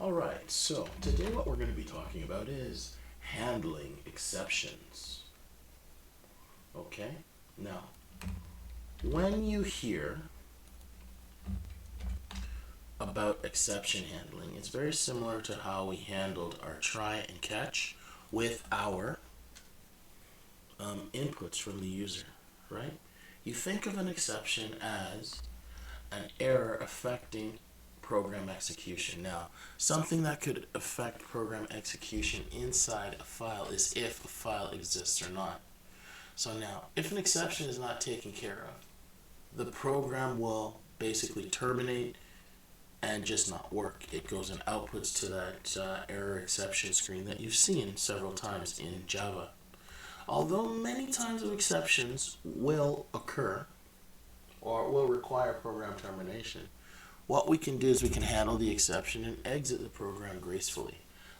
Alright, so today what we're going to be talking about is handling exceptions. Okay, now when you hear about exception handling, it's very similar to how we handled our try and catch with our inputs from the user, right? You think of an exception as an error affecting program execution. Now, something that could affect program execution inside a file is if a file exists or not. So now, if an exception is not taken care of, the program will basically terminate and just not work. It goes and outputs to that error exception screen that you've seen several times in Java. Although many times of exceptions will occur or will require program termination, what we can do is we can handle the exception and exit the program gracefully,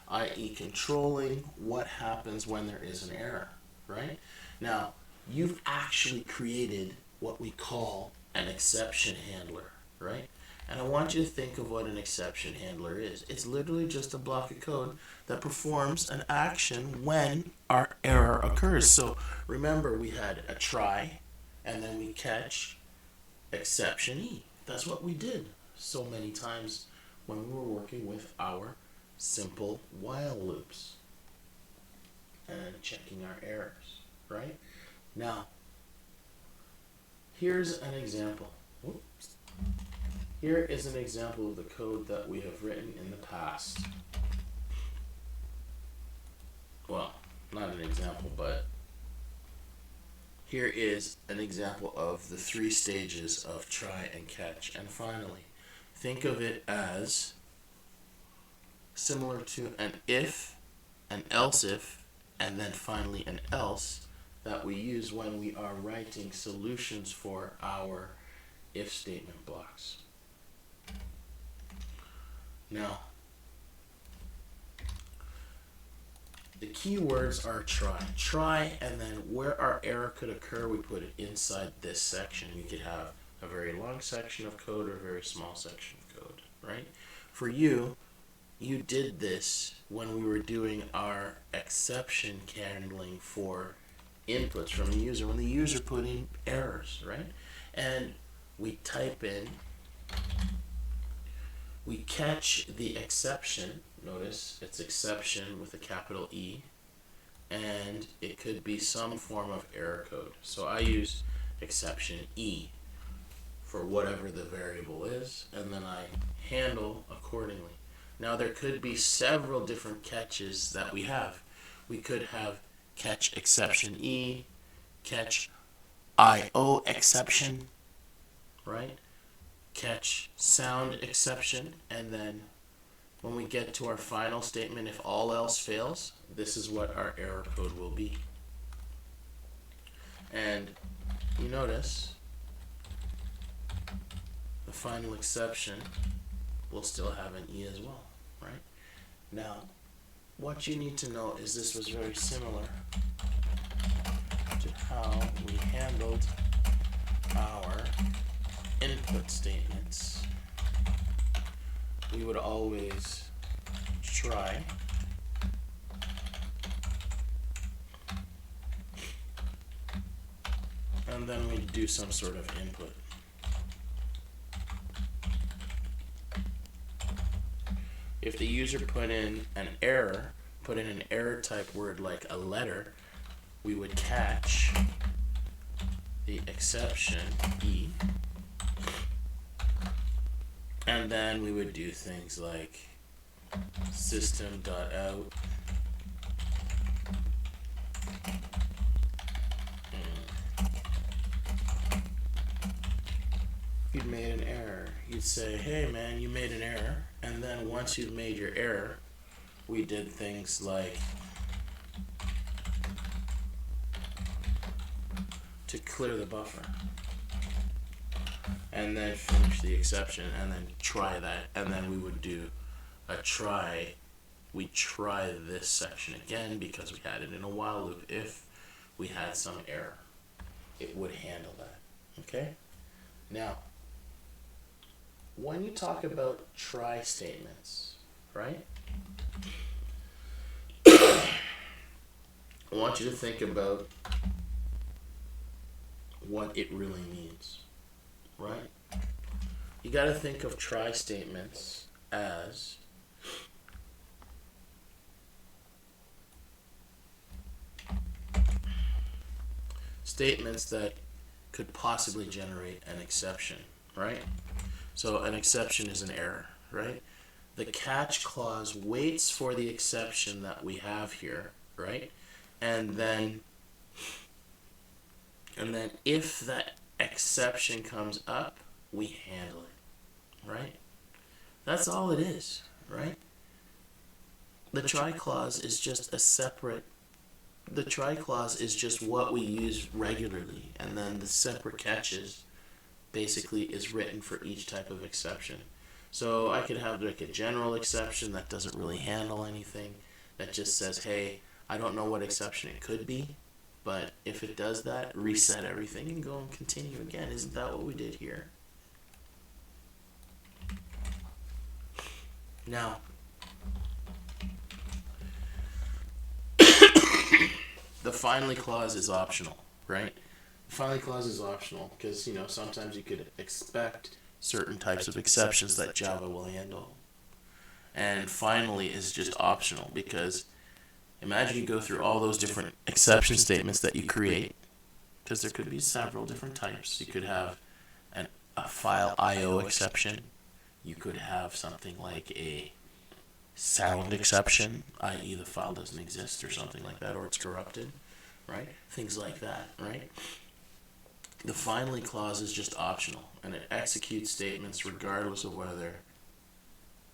i.e. controlling what happens when there is an error, right? Now, you've actually created what we call an exception handler, right? And I want you to think of what an exception handler is. It's literally just a block of code that performs an action when our error occurs. So remember, we had a try, and then we catch exception E. That's what we did so many times when we were working with our simple while loops and checking our errors, right? Now, here's an example. Whoops. Here is an example of the code that we have written in the past. Well, not an example, but here is an example of the 3 stages of try and catch. And finally, think of it as similar to an if, an else if, and then finally an else that we use when we are writing solutions for our if statement blocks. Now, the key words are try, and then where our error could occur, we put it inside this section. We could have a very long section of code or a very small section of code, right? For you, you did this when we were doing our exception handling for inputs from the user, when the user put in errors, right? And we type in, we catch the exception. Notice it's exception with a capital E, and it could be some form of error code. So I use exception E for whatever the variable is, and then I handle accordingly. Now there could be several different catches that we have. We could have catch exception E, catch IO exception, right? Catch sound exception, and then when we get to our final statement, if all else fails, this is what our error code will be. And you notice the final exception will still have an E as well, right? Now, what you need to know is this was very similar to how we handled our input statements. We would always try and then we'd do some sort of input. If the user put in an error type word like a letter, we would catch the exception E, and then we would do things like system.out you'd made an error. You'd say, hey man, you made an error. And then once you've made your error, we did things like to clear the buffer, and then finish the exception, and then try that, and then we would do a try. We try this section again because we had it in a while loop. If we had some error, it would handle that. Okay? Now, when you talk about try statements, right? I want you to think about what it really means, right? You got to think of try statements as statements that could possibly generate an exception, right? So an exception is an error, right? The catch clause waits for the exception that we have here, right? And then if that exception comes up, we handle it, right? That's all it is, right? The try clause is just a separate, the try clause is just what we use regularly, and then the separate catches basically is written for each type of exception. So I could have like a general exception that doesn't really handle anything, that just says, hey, I don't know what exception it could be, but if it does that, reset everything and go and continue again. Isn't that what we did here? Now, the finally clause is optional, right? The finally clause is optional because, sometimes you could expect certain types of exceptions that Java will handle. And finally is just optional because imagine you go through all those different exception statements that you create, because there could be several different types. You could have a FileIO exception. You could have something like a sound exception, i.e. the file doesn't exist or something like that, or it's corrupted, right? Things like that, right? The finally clause is just optional, and it executes statements regardless of whether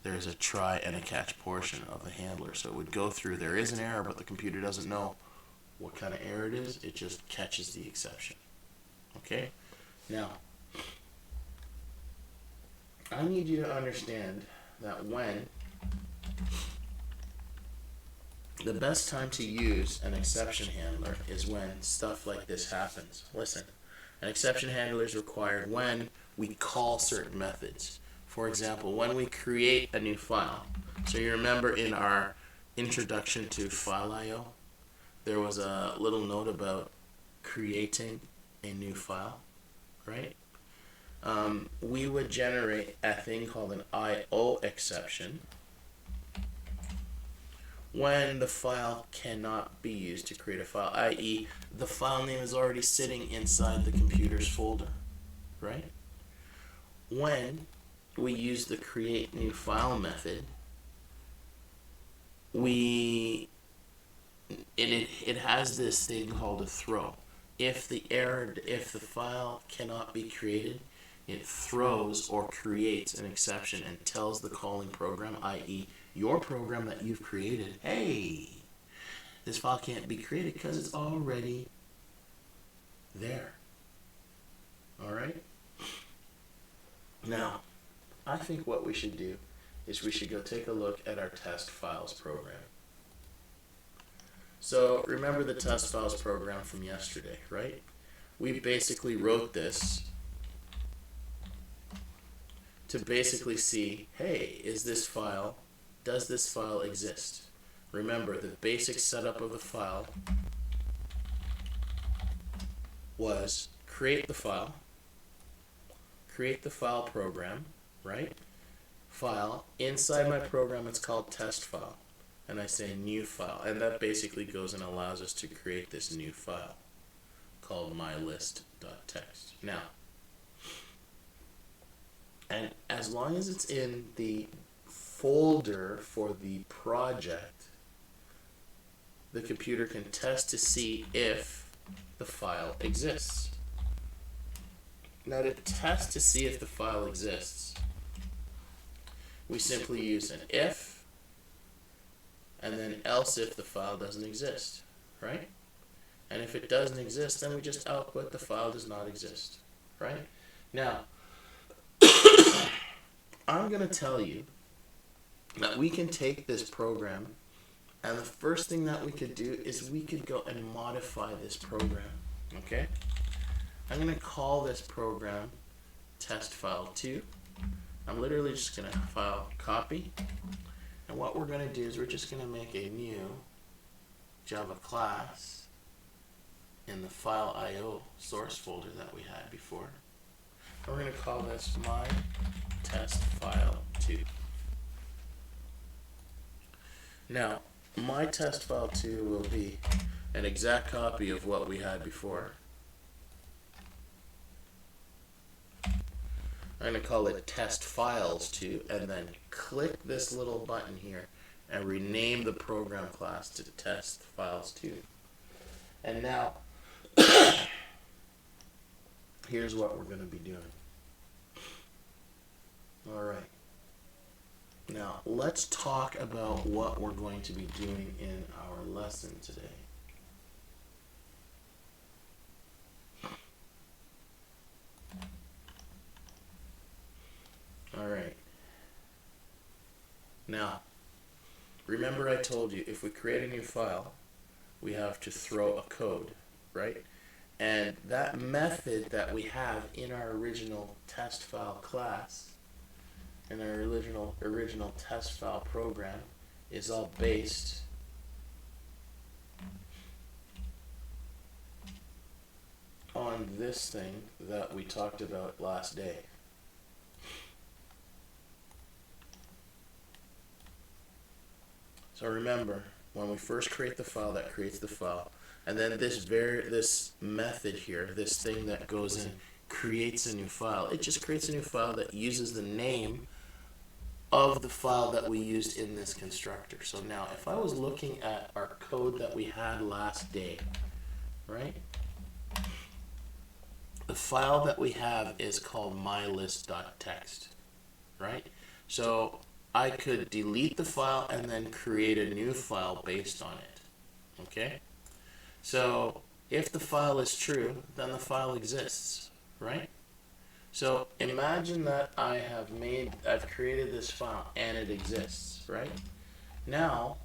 there's a try and a catch portion of the handler. So it would go through, there is an error, but the computer doesn't know what kind of error it is. It just catches the exception. Okay? Now, I need you to understand that the best time to use an exception handler is when stuff like this happens. Listen, an exception handler is required when we call certain methods. For example, when we create a new file. So you remember in our introduction to FileIO, there was a little note about creating a new file, right? We would generate a thing called an IO exception when the file cannot be used to create a file, i.e. the file name is already sitting inside the computer's folder, right? When we use the create new file method, it has this thing called a throw. If the file cannot be created, it throws or creates an exception and tells the calling program, i.e. your program that you've created, hey, this file can't be created because it's already there. All right? Now, I think what we should do is we should go take a look at our test files program. So remember the test files program from yesterday, right? We basically wrote this to basically see, hey, does this file exist? Remember, the basic setup of the file was create the file program, right? File, inside my program it's called test file, and I say new file, and that basically goes and allows us to create this new file called mylist.txt. Now, and as long as it's in the folder for the project, the computer can test to see if the file exists. Now, to test to see if the file exists, we simply use an if and then else if the file doesn't exist, right? And if it doesn't exist, then we just output the file does not exist, right? Now, I'm going to tell you that we can take this program, and the first thing that we could do is we could go and modify this program, okay? I'm going to call this program test file 2. I'm literally just going to file copy, And what we're going to do is we're just going to make a new Java class in the FileIO source folder that we had before. And we're going to call this my test file 2. Now, my test file 2 will be an exact copy of what we had before. I'm going to call it test files 2 and then click this little button here and rename the program class to test files 2. And now, here's what we're going to be doing. Alright. Now, let's talk about what we're going to be doing in our lesson today. Alright. Now, remember I told you if we create a new file, we have to throw a code, right? And that method that we have in our original test file class, in our original test file program, is all based on this thing that we talked about last day. So remember, when we first create the file, that creates the file, and then this method here, this thing that goes in, creates a new file. It just creates a new file that uses the name of the file that we used in this constructor. So now, if I was looking at our code that we had last day, right? The file that we have is called mylist.txt, right? So I could delete the file and then create a new file based on it, okay? So if the file is true, then the file exists, right? So imagine that I've created this file and it exists, right? Now,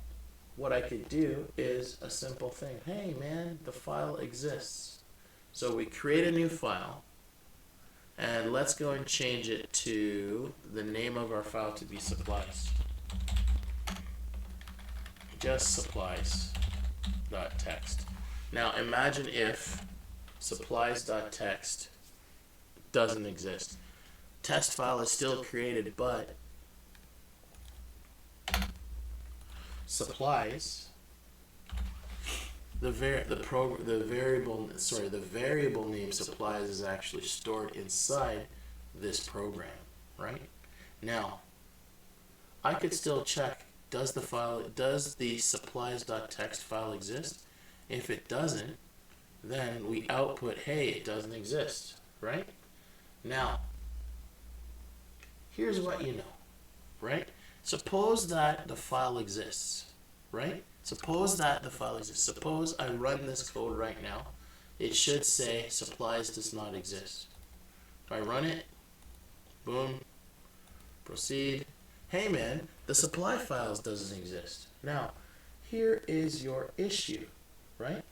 what I could do is a simple thing. Hey man, the file exists. So we create a new file, and let's go and change it to the name of our file to be supplies. Just supplies.txt. Now imagine if supplies.txt doesn't exist. Test file is still created, but supplies, the variable name supplies is actually stored inside this program, right? Now, I could still check, does the supplies.txt file exist? If it doesn't, then we output, hey, it doesn't exist, right? Now, here's what you know, right? Suppose that the file exists, right? Suppose that the file exists. Suppose I run this code right now. It should say supplies does not exist. If I run it, boom, proceed. Hey man, the supply files doesn't exist. Now, here is your issue, right?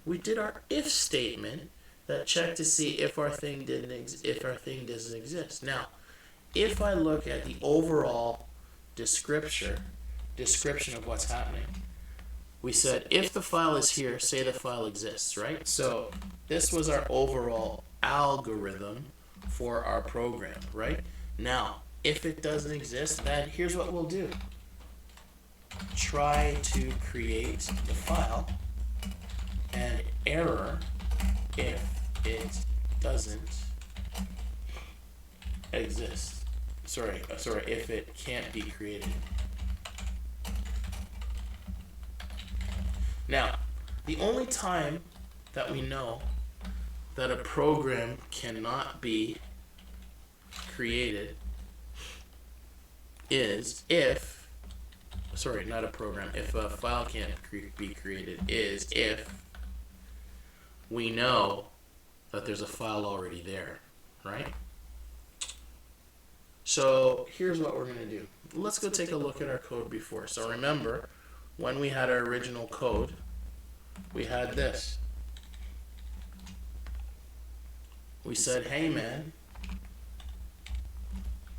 We did our if statement that checked to see if our thing doesn't exist. Now, if I look at the overall description of what's happening, we said if the file is here, say the file exists, right? So this was our overall algorithm for our program, right? Now, if it doesn't exist, then here's what we'll do. Try to create the file and error if it doesn't exist. Sorry, if it can't be created. Now, the only time that we know that a program cannot be created is if, not a program, if a file can't be created is if we know that there's a file already there, right? So here's what we're going to do. Let's go take a look at our code before. So remember, when we had our original code, we had this. We said, hey man,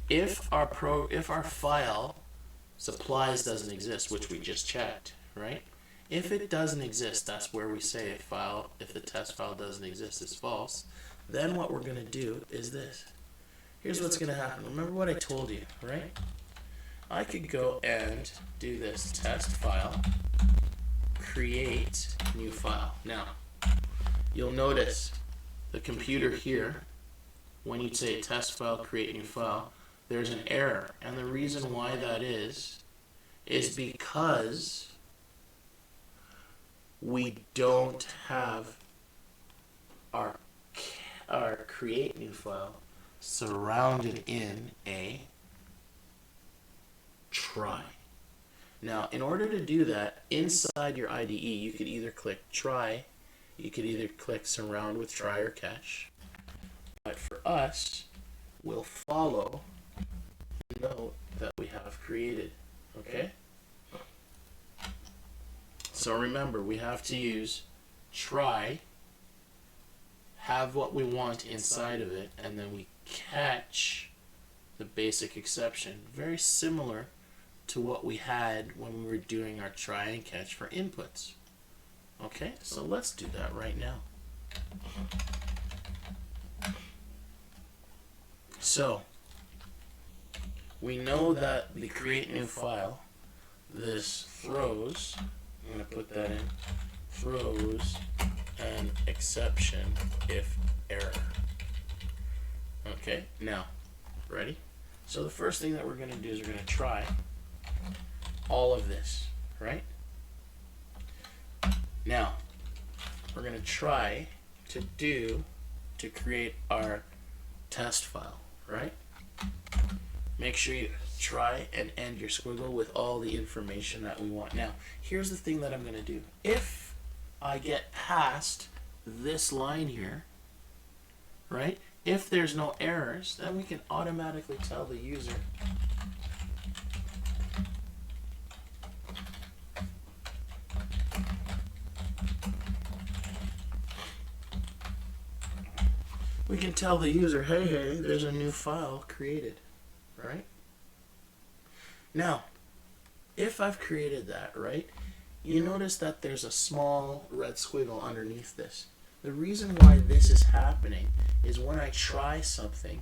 if our file supplies doesn't exist, which we just checked, right? If it doesn't exist, that's where we say if the test file doesn't exist, is false. Then what we're going to do is this. Here's what's going to happen. Remember what I told you, right? I could go and do this test file, create new file. Now, you'll notice the computer here, when you say test file, create new file, there's an error. And the reason why that is because we don't have our create new file surrounded in a try. Now, in order to do that, inside your IDE, you could either click try, you could either click surround with try or catch. But for us, we'll follow the note that we have created. Okay? So remember, we have to use try, have what we want inside of it, and then we catch the basic exception. Very similar to what we had when we were doing our try and catch for inputs. Okay, so let's do that right now. So, we know that the create new file, this throws, I'm going to put that in, throws an exception if error. Okay, now, ready? So the first thing that we're going to do is we're going to try all of this, right? Now, we're going to try to create our test file, right? Make sure you try and end your squiggle with all the information that we want. Now, here's the thing that I'm going to do. If I get past this line here, right? If there's no errors, then we can automatically tell the user hey, there's a new file created, right? Now, if I've created that, right, you notice that there's a small red squiggle underneath this. The reason why this is happening is when I try something,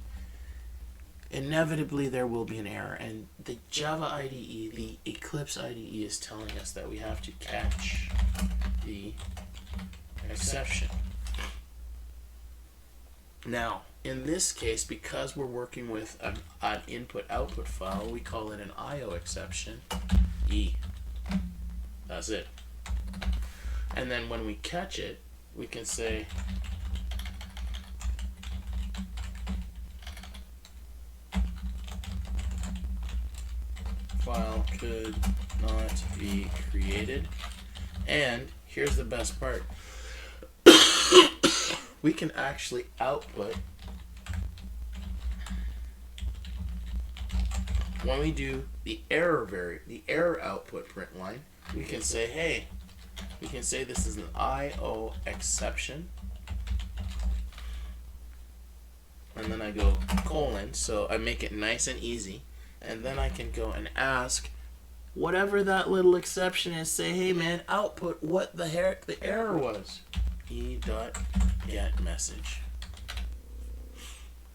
inevitably there will be an error, and the Java IDE, the Eclipse IDE, is telling us that we have to catch the exception. Now, in this case, because we're working with an input-output file, we call it an IO exception, E. That's it. And then when we catch it, we can say file could not be created. And here's the best part. We can actually output, when we do the error output print line, we can say, hey, we can say this is an IO exception, and then I go colon, so I make it nice and easy, and then I can go and ask whatever that little exception is, say, hey man, output what the error was. E.get message.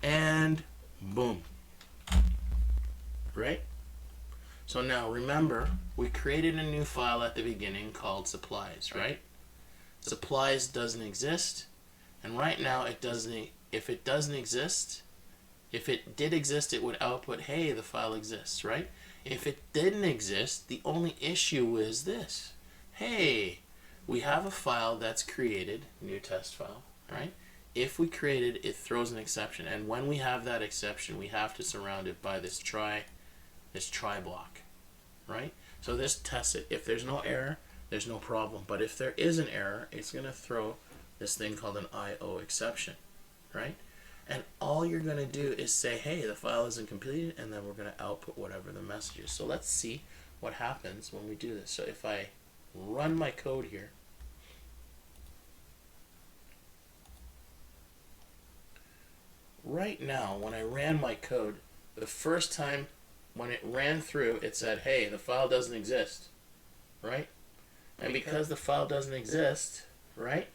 And boom. Right? So now remember, we created a new file at the beginning called supplies, right? Supplies doesn't exist, and right now it doesn't. If it doesn't exist, if it did exist, it would output, hey, the file exists, right? If it didn't exist, the only issue is this. Hey, we have a file that's created, new test file, right? If we create it, it throws an exception, and when we have that exception, we have to surround it by this try block, right? So this tests it. If there's no error, there's no problem. But if there is an error, it's going to throw this thing called an IO exception, right? And all you're going to do is say, hey, the file isn't completed, and then we're going to output whatever the message is. So let's see what happens when we do this. So if I run my code here, right now, when I ran my code, the first time when it ran through, it said, hey, the file doesn't exist, right? And because the file doesn't exist, right?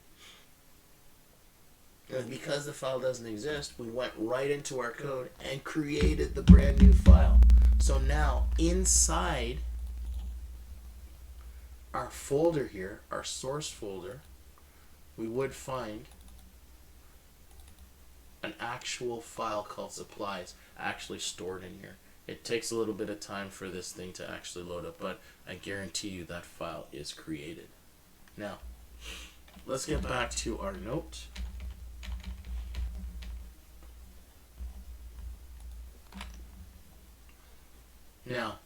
And because the file doesn't exist, we went right into our code and created the brand new file. So now inside our folder here, our source folder, we would find an actual file called supplies actually stored in here. It takes a little bit of time for this thing to actually load up, but I guarantee you that file is created. Now, let's get back to our note. Now,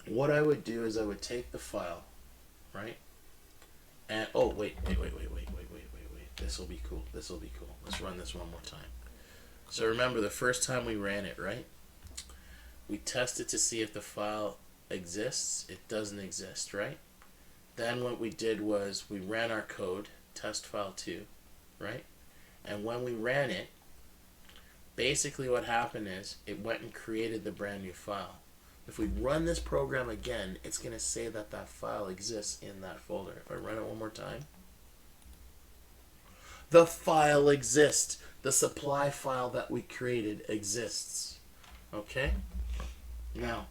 what I would do is I would take the file, right? And, oh, wait. This will be cool. Let's run this one more time. So remember, the first time we ran it, right? We tested to see if the file exists. It doesn't exist, right? Then what we did was we ran our code, test file 2, right? And when we ran it, basically what happened is it went and created the brand new file. If we run this program again, it's going to say that that file exists in that folder. If I run it one more time, the file exists. The supply file that we created exists. Okay? Now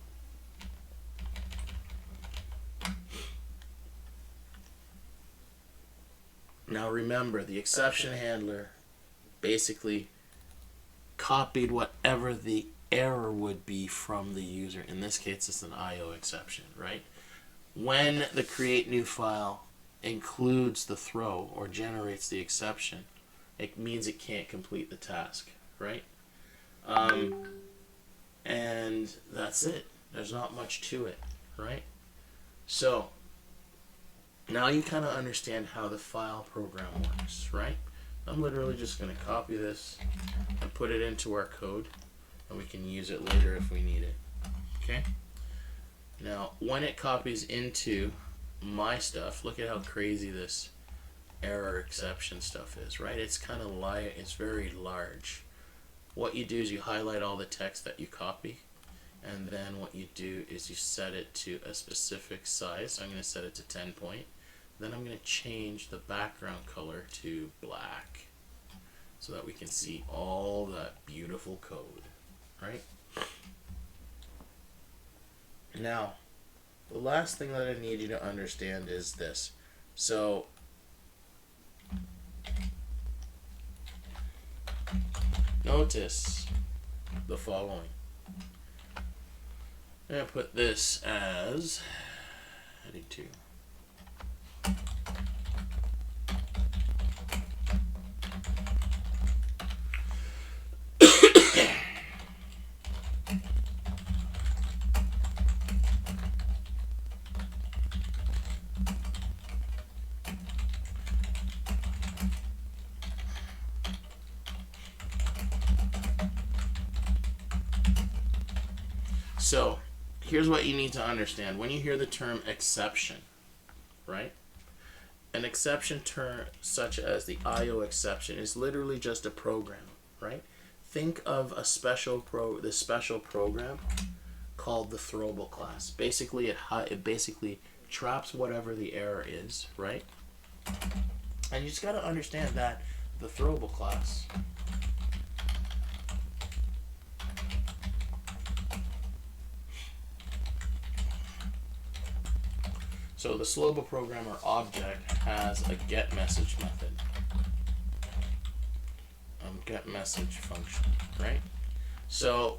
remember, the exception handler basically copied whatever the error would be from the user. In this case, it's an IO exception, right? When the create new file includes the throw or generates the exception, it means it can't complete the task, right? And that's it. There's not much to it, right? So now you kind of understand how the file program works, right? I'm literally just going to copy this and put it into our code, and we can use it later if we need it. Okay? Now, when it copies into my stuff, look at how crazy this error exception stuff is, right? It's kind of it's very large. What you do is you highlight all the text that you copy, and then what you do is you set it to a specific size. So I'm going to set it to 10 point. Then I'm going to change the background color to black so that we can see all that beautiful code, right? Now, the last thing that I need you to understand is this. So, notice the following. I'm going to put this as heading 2. So, here's what you need to understand. When you hear the term exception, right? An exception term such as the IO exception is literally just a program, right? Think of a special program called the throwable class. Basically, it basically traps whatever the error is, right? And you just got to understand that the throwable class so the Slowable programmer object has a getMessage method, getMessage function, right? So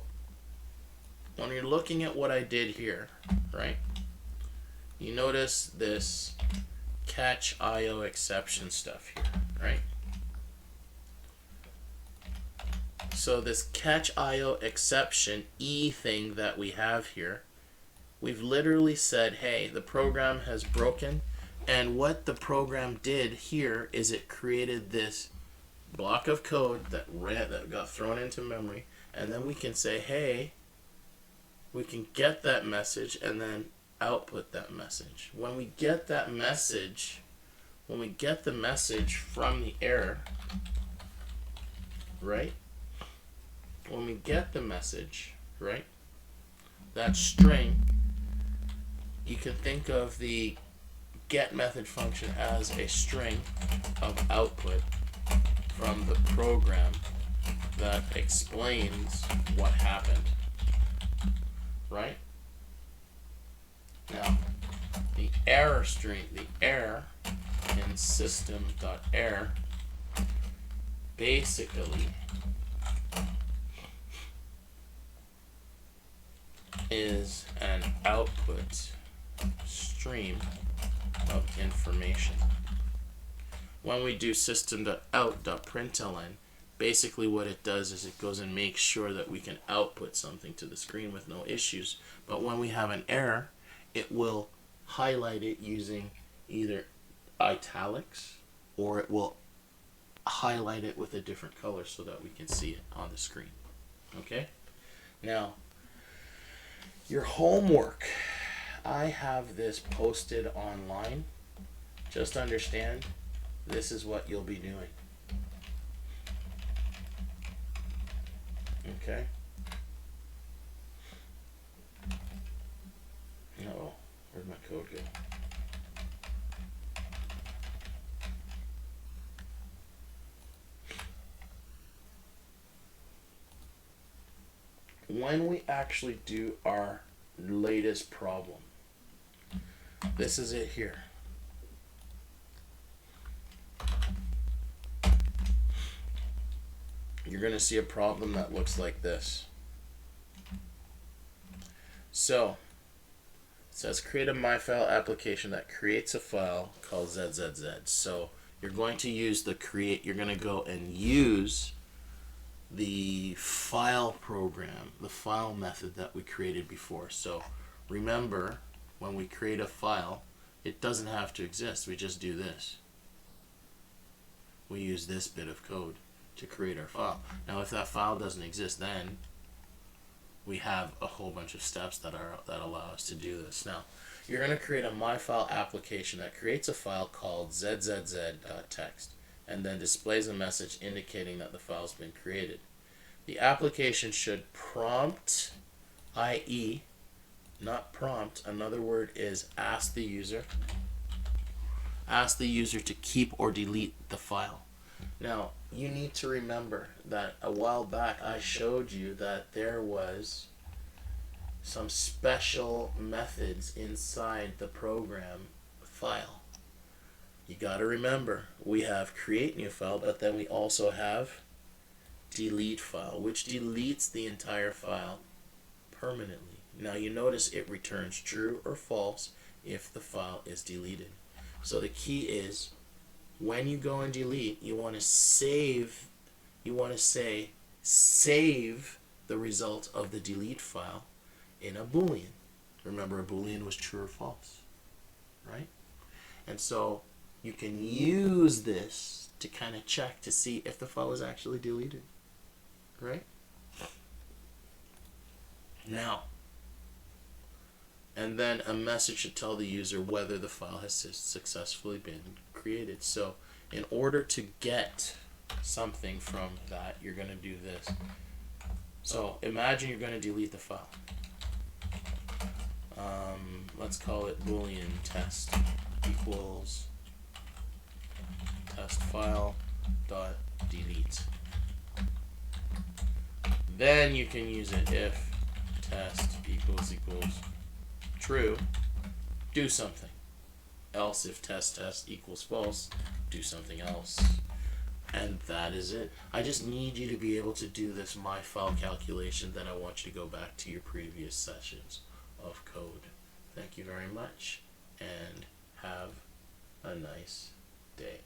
when you're looking at what I did here, right, you notice this catch IO exception stuff here, right? So this catch IO exception thing that we have here, we've literally said, hey, the program has broken, and what the program did here is it created this block of code that got thrown into memory, and then we can say, hey, we can get that message and then output that message. When we get that message, when we get the message from the error, right? When we get the message, right? That string, you can think of the get method function as a string of output from the program that explains what happened, right? Now, the error string, the error in system.error basically is an output stream of information. When we do system.out.println, basically what it does is it goes and makes sure that we can output something to the screen with no issues. But when we have an error, it will highlight it using either italics, or it will highlight it with a different color so that we can see it on the screen. Okay? Now, your homework. I have this posted online. Just understand, this is what you'll be doing. Okay? Uh-oh, where'd my code go? When we actually do our latest problem, this is it here. You're going to see a problem that looks like this. So, it says create a MyFile application that creates a file called ZZZ. So, you're going to use the create, you're going to go and use the file program, the file method that we created before. So, remember, when we create a file, it doesn't have to exist. We just do this. We use this bit of code to create our file. Now, if that file doesn't exist, then we have a whole bunch of steps that allow us to do this. Now, you're going to create a MyFile application that creates a file called zzz.txt and then displays a message indicating that the file's been created. The application should prompt, i.e., not prompt, another word is ask the user to keep or delete the file. Now, you need to remember that a while back I showed you that there was some special methods inside the program file. You got to remember, we have create new file, but then we also have delete file, which deletes the entire file permanently. Now you notice it returns true or false if the file is deleted. So the key is, when you go and delete, you want to save, save the result of the delete file in a Boolean. Remember, a Boolean was true or false, right? And so you can use this to kind of check to see if the file is actually deleted, right? Now, and then a message should tell the user whether the file has successfully been created. So in order to get something from that, you're going to do this. So imagine you're going to delete the file. Let's call it Boolean test equals test file dot delete. Then you can use it if test equals true, do something. Else if test equals false, do something else. And that is it. I just need you to be able to do this MyFile calculation. Then I want you to go back to your previous sessions of code. Thank you very much, and have a nice day.